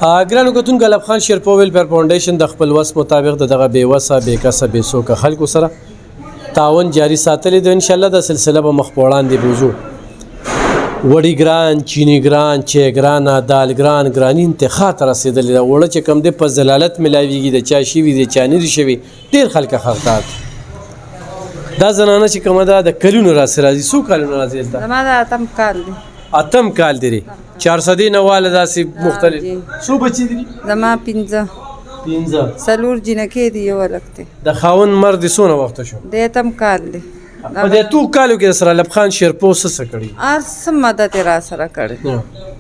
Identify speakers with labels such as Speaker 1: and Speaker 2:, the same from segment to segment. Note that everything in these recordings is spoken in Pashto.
Speaker 1: ګرانو کتونکو الب خان شیرپو ویلفیر فاونډیشن د خپل وس مطابق دغه بې وسه بې کسه بې څوکه خلکو سره تعاون جاري ساتلی دی. انشاءالله دا سلسله به مخ په وړاندې بوځو. وړي ګران، چینی ګران، چای ګرانه، دال ګران، ګراني انتخا ته رسېدلې ده. وړه چې کوم دی په ضلالت میلاویږي، د چا شوي دی چا نه دي شوي، ډېر خلک خرطات. دا زنانه چې کومه ده د کلونو راسې راځي. څو کلونه راځي دلته؟
Speaker 2: زما د اتم کال دی.
Speaker 1: اتم کال دی. 400 نه واله داسې مختلف. څو بچي دي؟
Speaker 2: زما 5 څلور جنکې دي، یو هلک دی.
Speaker 1: د خاوند مرد دې څونه وخته شو؟
Speaker 2: د اتم کال دی.
Speaker 1: په دې اتو کالو کې سره الب خان شیرپو څه کړي؟
Speaker 2: هر څه مدد یې را سره کړی.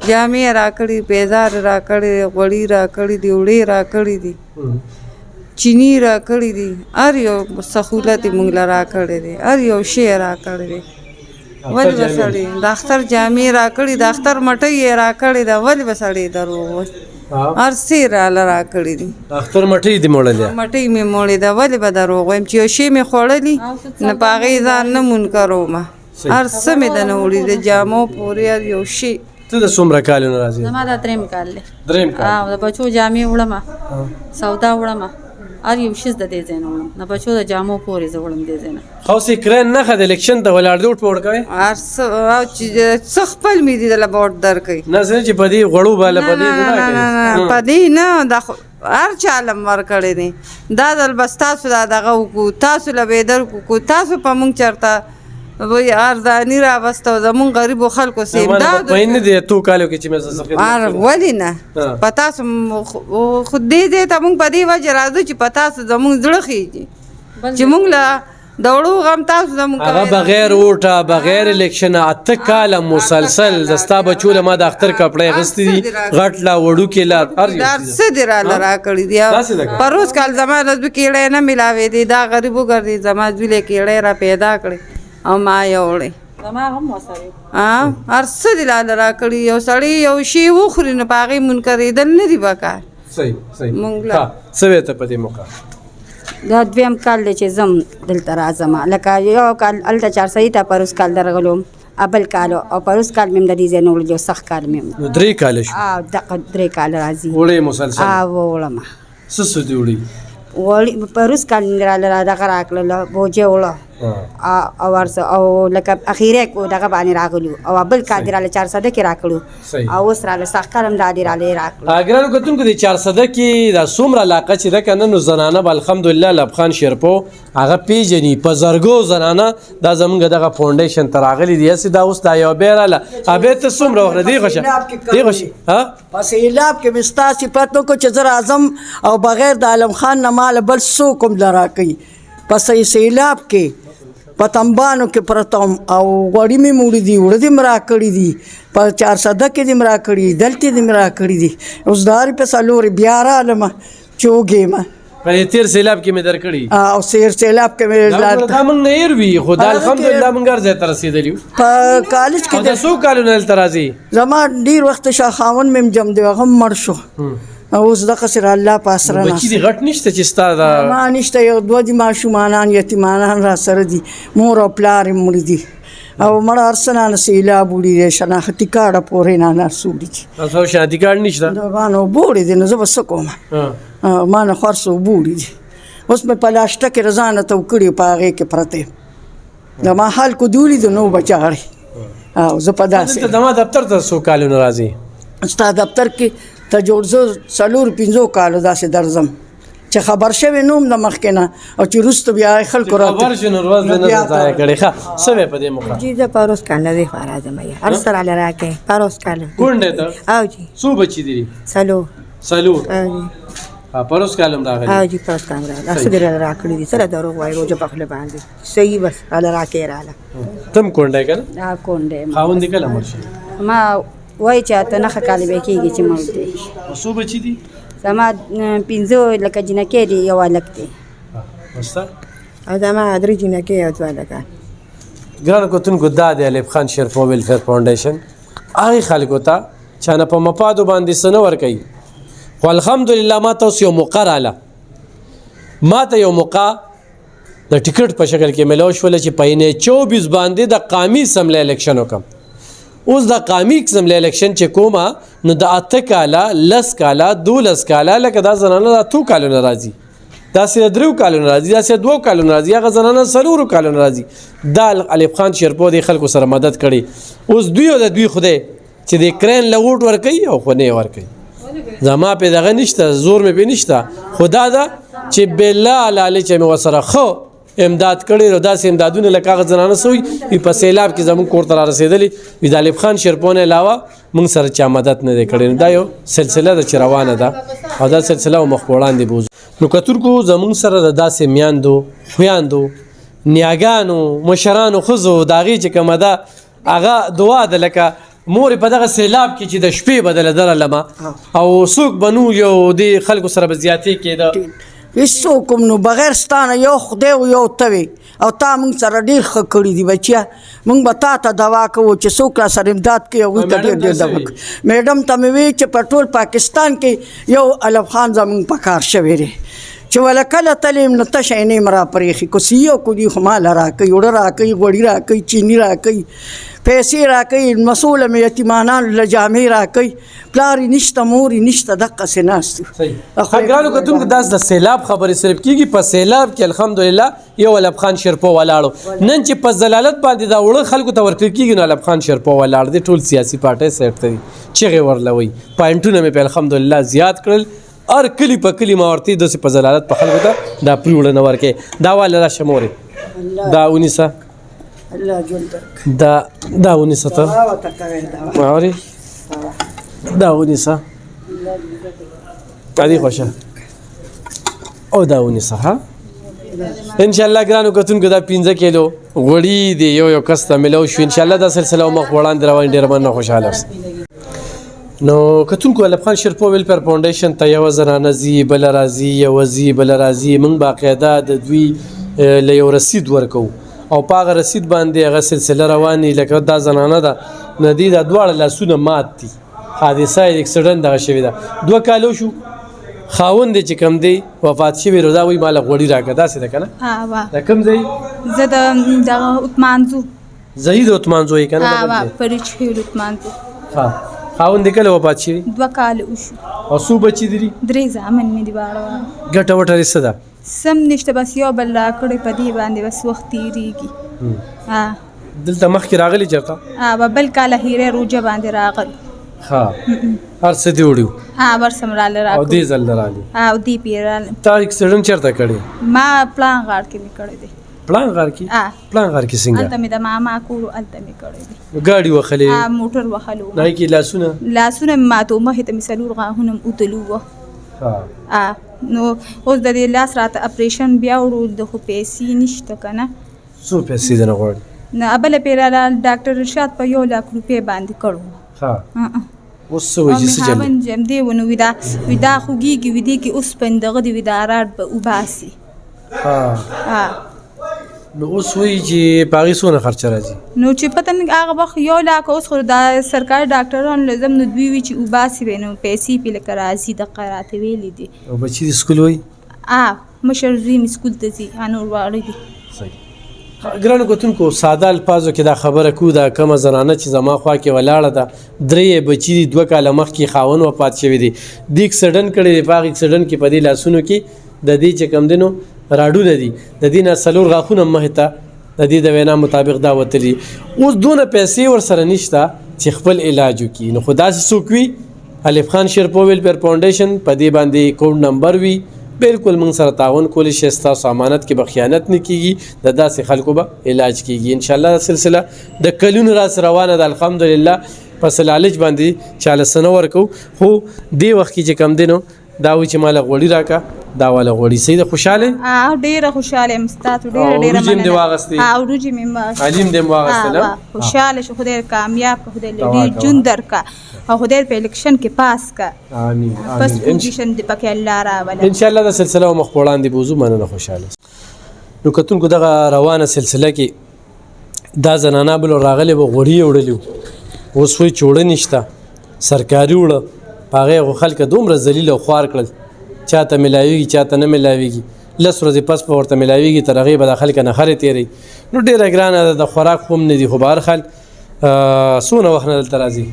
Speaker 2: جامې را کړي، بیزار را کړي، غوړي را کړي دي، وړې را کړي دي، چینی را کړي دي، هر یو سهولت یې موږ له را کړی دی، هر یو شی را کړی دی. ولې به سړی د اختر جامې را کړي، د اختر مټۍ یې را کړې ده، ولې به سړی دروغ وایي؟ هر څه یې راله را کړي دي.
Speaker 1: د اختر مټۍ دې موړلې؟ مټۍ
Speaker 2: مې موړې ده، ولې به دروغ وایم؟ چې یو شی مې خوړلي نه په هغې ځان نه منکر ومه. هر څه مې د نه وړي د جامو پورې هر یو شی.
Speaker 1: ته د څومره کالونه راځې؟
Speaker 3: زما دا درېیم کال دی.
Speaker 1: درېیم کال؟
Speaker 3: د بچو جامې وړمه، سودا وړمه، هر یو شیز د دې ځای نه وړم. د بچو د جامو پورې زه وړم دې ځای نه.
Speaker 1: خو سیکرین نښه د الیکشن ته ولاړ دی، وټ په وټ کوې؟
Speaker 2: هر څه څه خپل مې دي دله به وټ درکوي.
Speaker 1: نه څه چې په دې غوړو باله په دې
Speaker 2: نه په دې نه، دا هر چا له م ورکړی دی. دا ځل بس تاسو دا دغه وکړو، تاسو له بېدر وکړو، تاسو په موږ چېرته وایي ارزاني راوسته او زمونږ غریبو خلکو سه امداد
Speaker 1: په نه دی اتو کالو کې چې مې څه خدمت
Speaker 2: ولې نه په تاسو خو دې ځای ته موږ په دې وجه راځو چې په تاسو زمونږ زړه خېږي چې موږ له د وړو غم تاسو زمونږ
Speaker 1: هغه بغیر ووټه بغیر الیکشنه 8 کاله مسلسل د ستا بچو له ما د اختر کپړې اغوستي دي، غټ لا وړوکې لا هر
Speaker 2: څه دې راله راکړي دي. پروس کال زما رزو کیړی نه میلاوېدې، دا غریب وګرځېد، زما زوی کیړی را پیدا کړې او ما یې وړې. هر څه دې راله راکړي. یو سړی یو شی وخوري نو په هغې منکرېدل نه دي پکار.
Speaker 1: مونږ له څه وې ته په دې موقع؟
Speaker 4: دا دویم کال دی چې زم دلته راځم. لکه یو کال هلته 400 ته پروس کال درغلم، بل کال او پروس کال مې هم د دې ځای نه وړل، یو سخت کال مې هم
Speaker 1: 3 کاله شو.
Speaker 4: دغه 3 کاله راځي
Speaker 1: وړې مسلسل؟
Speaker 4: وړم.
Speaker 1: څه دې وړي؟
Speaker 4: وړي پروس کال مې دغه راکړل، بوجې وړه او ورسه او لکه اخیری دغه باندې راغلو، او بل کال دې راله 400 کې راکړو، او اوس راله سخت کال هم دا دې راله راکړو.
Speaker 1: ګرانو کتونکو د 400 کې دا څومره علاقه چې ده که نه، نو زنانه به الحمدلله الب خان شیرپو هغه پیژني. په زرګو زنانه دا زمونږ دغه فاونډیشن ته راغلي دي. هسې دا اوس دا یو بیا راله. ابې ته څومره وخت دی خوشه دی خوشي؟
Speaker 5: په سیلاب کې مې ستا صفت وکړو چې زه راځم او بغیر د عالم خان نه ماله بل څوک هم نه راکوي. په سیلاب کې په تنبانو کې پرته وم او غوړي مې موړي دي، وړه دې م راکړي دي، په 400 کې دې م راکړي، دلته دې م راکړي دي. اوس د هرې په څلورې بیا رالمه چې وږېمه.
Speaker 1: په دې تېر سیلاب کې مې درکړي
Speaker 5: او سیلاب کې مې
Speaker 1: دا موږ نه هېر وي، خو دا الحمدلله موږ هر ځای ته رسېدلي یو.
Speaker 5: په کالج کې
Speaker 1: د څو کالونه دلته راځي؟
Speaker 5: زما ډېر وخته شاه خاوند مې هم جم دی، هغه هم مړ شو. اوس دغه سره الله په اسره ناست.
Speaker 1: بچي دې غټ نشته چې ستا دا؟
Speaker 5: ما نشته، یو دوه دي ماشومانان یتیمانان را سره دي، مور او پلار یې مړي دي، او مړه هر څه نه سیلاب وړي دی، شناختي کارډه پورې نه هر څه وړي دي.
Speaker 1: تاسو شناختي کارډ نشته؟
Speaker 5: ما نه اوبه وړي دي، نو زه به څه کوم؟ ما نه خو هر څه اوبه وړي دي. اوس مې په لاشته کې رضانه تو کړي، په هغې کې پرته یم. د ما حال کو دي ولیدو نو به چاړې. او زه په داسې
Speaker 1: دما دفتر ته څو کالونه راځي؟
Speaker 5: ستا دفتر کې ته جوړ زه 4-5 کالو داسې درځم چې خبر شوی نوم د مخکې نه، او چې وروسته بیا خلکو راته
Speaker 1: خبر شو نو ورځ دې نه ضایع کړې. ښه څه وې په دې موقع؟
Speaker 4: جی زه پروس کال نه دی راځم، هر څه راله راکړې پروس کال.
Speaker 1: کونډې ته؟
Speaker 4: او جی.
Speaker 1: څو بچي دي؟ څلور. پروس کال هم راغلی؟
Speaker 4: او جی پروس کال راغلی. څه دې راله راکړي دي؟ سره دروغ وایي روزه په خوله باندې صحیح بس راله راکړې راله.
Speaker 1: تم کونډه که نه؟
Speaker 4: کونډه یم.
Speaker 1: خاوند دې کله مړ شي؟
Speaker 4: ما وایي چې 8 کاله به کېږي چې مړ دی.
Speaker 1: څو بچي دي؟
Speaker 4: زما 5 لکه جنکې دي، یو هلک دی.
Speaker 1: ستا؟
Speaker 4: او زما 3 جنکې او 2 هلکان.
Speaker 1: ګرانو کتونکو دا د الب خان شیرپو ویلفیر فاونډیشن هغې خلکو ته چا نه په مفادو باندې څه نه ورکوي. خو الحمدلله ما ته اوس یو موقع راله، ما ته یو موقع د ټکټ په شکل کې میلاو شوله چې په 24 باندې د قامي اسمبلی الیکشن وکړم. اوس د قامي قسم له الیکشن چې کومه نو د 8 کاله 10 کاله 12 کاله لکه دا زنانه د 2 کالو راځي داسې 3 کالو راځي داسې 2 کالو راځي هغه زنانه 4 کالو راځي دا ایوب خان شیرپور د خلکو سره مدد کړي اوس دوی خوده چې د کرین لوټ ور کوي او خو نه ور کوي زما په دغه نشته زور مې به نشته خدا دا چې بالله علی چې مې وسره خو امداد کړي نو داسې امدادونه لکه هغه زنانه سوی په سیلاب کې زمون کور ته رسیدلی وی د ایوب خان شیرپور علاوه موږ سره چا مدد نه کړي دا یو سلسله د روانه ده او دا سلسله مخ وړاندې بوز نو کتر کو زمون سره د داسې میاندو خویاندو نیاګانو مشرانو خزو داغي چې کومه ده هغه دعا ده لکه مور په دغه سیلاب کې چې د شپې بدل درلمه او سوق بنو یو د خلکو سره بزیاتې کېده
Speaker 5: هیڅوک نو بغیر ستانه یو خدای او یو توي او تا مونږ سره ډیر ښه کړي دي بچیا مونږ به تا ته دوا کوو چې څوک را سره امداد کوي هغوی ته ډېر ډېر دوا کوي میډم ته مې وی چې په ټول پاکستان کې یو ایوب خان زمونږ په کار شوی دی چې ولا کله تلیم نو تشه یې نه مرا پرېښي کو سیو کو دي خو مال راکوي اوړه راکوي غوړي راکوي چیني راکوي پیسې راکوي مسؤل مې یتیمانان له جامې راکوي پلار یې نشته مور یې نشته دقسې ناست
Speaker 1: ګرانو کتونکو داس د سیلاب خبرې صرف کېږي په سیلاب کې الحمدلله یو ایوب خان شیرپور ولاړو نن چې په ضلالت باندې دا وړه خلکو ته ورکړل کېږي نو ایوب خان شیرپور ولاړ دی ټول سیاسي پارټۍ سیټ ته دي چغې ورلوي پوینټونه مې په الحمدلله زیات کړل ار کلی په کلی ما ورته د په ضلالت په خلکو ته دا پریوړه نه ورکې دا والا را شمورې دا ونیسه
Speaker 5: الله ژوند
Speaker 1: دا ونیسه ته اوري دا ونیسه عادي خوشه او دا ونیسه ها ان شاء الله ګرانو کتونکو دا 15 کیلو غوړي دی یو کس ته ملو شو ان شاء الله دا سلسله مخ وړاندې روان ډیر مننه خوشاله نو کتونکو ایوب خان شیرپور ویلفیر فاونډیشن ته یو زنانه زی بل راضی یو زی بل راضی من باقاعده د دوی له یو رسید ورکو او پاغه رسید باندې هغه سلسله رواني لکه دا زنانه ده ندی دا دواړه لاسونه مات دي حادثه اکسیډنټ دغه شوی ده 2 کالو شو خاوند چې کم دی وفات شوی روزا وی مال غوړي راکړه داسې ده کنه دا کم دی
Speaker 6: زه د عثمانزو
Speaker 1: زهید عثمانزو یې کنه
Speaker 6: پرچ هیل عثمانزو
Speaker 1: ها خاوند کله وفات شوی
Speaker 6: 2 کال وشو
Speaker 1: او څو بچی دي
Speaker 6: 3 ځامن مې دی واړه
Speaker 1: ګټه وټه رسه ده
Speaker 6: سم نشته بس یو بل راکړې په دې باندې بس وخت تیریږي
Speaker 1: دلته مخکې راغلی چېرته
Speaker 6: بل کاله هیره روجه باندې راغلی
Speaker 1: ها هر څه دې وړي
Speaker 6: ورسم راله
Speaker 1: او دې ځل راغلی
Speaker 6: او دې پیرال
Speaker 1: تا اکسیډنټ چېرته کړی
Speaker 6: ما پلان غاړ کې مې کړی دی
Speaker 1: پلان غار کې پلان غار کې څنګه
Speaker 6: الته مې د ماما کورو الته مې کړی دی
Speaker 1: ګاډي وخلې
Speaker 6: موټر وخلو
Speaker 1: نه کې لاسونه
Speaker 6: ماتو مخې ته مې څلور غاښونه اوتلو وه نو اوس د دې لاس راته اپریشن بیا وړو د خو پیسې نشته که نه
Speaker 1: څو پیسې دې نه غواړي
Speaker 6: نه بله پیراله ډاکټر رشاد په 1 لک روپۍ باندې کړو
Speaker 1: اوس څه وایي چې څه
Speaker 6: چل جم دی ونه ودا خوږیږي ودې کې اوس پندغه دی ودا راډ به وباسي
Speaker 1: نو اوس وایي چې په هغې څونه خرچه راځي
Speaker 6: نو چې پته نه هغه وخت 1 لک اوس خو دا سرکاري ډاکټران لازم نو دوی وي چې وباسي به نو پیسې پې لکه راځي دقه راته ویلي دي
Speaker 1: او بچي د سکول وایي
Speaker 6: مشر زوی مې سکول ته ځي نور واړه دي
Speaker 1: ګرانو کتونکو ساده الفاظو کې دا خبره کو دا کومه زنانه چې زما خوا کې ولاړه ده 3 بچي دي 2 کاله مخکې خاوند وفات شوی دی د اکسیډنټ کړی دی په هغه اکسیډنټ کې په دې لاسونو کې د دې چې کم دی نو راډونه دي د دې نه څلور غاښونه مخې ته د دې د وینا مطابق دا وتلي اوس دونه پیسې ورسره نشته چې خپل علاج وکړي نو خو داسې څوک وي ایوب خان شیرپور ویلفیر فاونډیشن په دې باندې اکاونټ نمبر وي بالکل موږ سره تعاون کولی شي ستاسو امانت کې به خیانت نه کیږي د داسې خلکو به علاج کیږي ان شاء الله سلسله د کلونو راس روانه ده الحمدلله پس لالچ باندې چاله سنه ورکو خو دې وخت کې چې کم دی نو دا وایي چې ماله غوړي راکړه دا والا غوړي صحیح ده خوشحاله
Speaker 6: ډېره خوشحاله یم ستاسو ډېره
Speaker 1: مننه دې واغستې
Speaker 6: وروجې مې واغستې
Speaker 1: علیم دې واغستې
Speaker 6: خوشحاله شو خدای کامیاب کړه خدای ډېر ژوند درکړه او خدای په الیکشن کې پاس کړه
Speaker 1: امين
Speaker 6: بس پوزیشن دې پکې الله راوله
Speaker 1: ان شاء الله دا سلسله مخ وړاندې بوزو مننه خوشحاله نو کتونکو دغه روانه سلسله کې دا زنانه بل راغلي به غوړي وړلو اوس وی چوړه نشته سرکاري وړه هغه خلک دومره ذلیل او خوار کړل چاته ملاویږي چاته نه ملاویږي لس ورځې پس په ورته ملاویږي تر هغې به د خلک نه خرې تېرئ نو ډېره ګرانه ده د خوراک خو هم نه دي خو به هر خل څونه وخت نه دلته راځي؟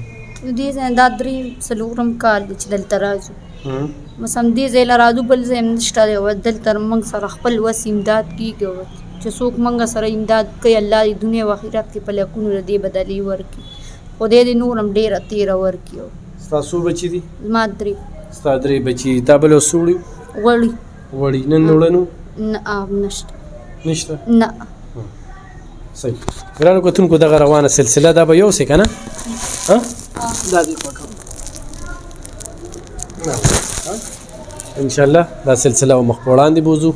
Speaker 7: دې ځای دا 3-4 کال دی چې دلته راځو. مثلا دې ځای له راځو بل ځای هم نشته دی او دلته موږ سره خپل وس امداد کېږي او چې څوک موږ سره امداد کوي الله دې دنیا او آخرت کې په لکونو د دې بدلې ورکړي خدای دې نور هم ډېره تېره ورکړي.
Speaker 1: ستا څو بچي دي؟
Speaker 7: زما 3.
Speaker 1: ستا 3 بچي تا بل څو وړي؟ وړي نن وړنو؟
Speaker 7: نه نشته. نه.
Speaker 1: صحیح. ګرانو کتونکو دغه روانه سلسله دا به یوسې که نه؟ دا دې پاکوم انشاءالله دا سلسله به مخ په وړاندې بوځو.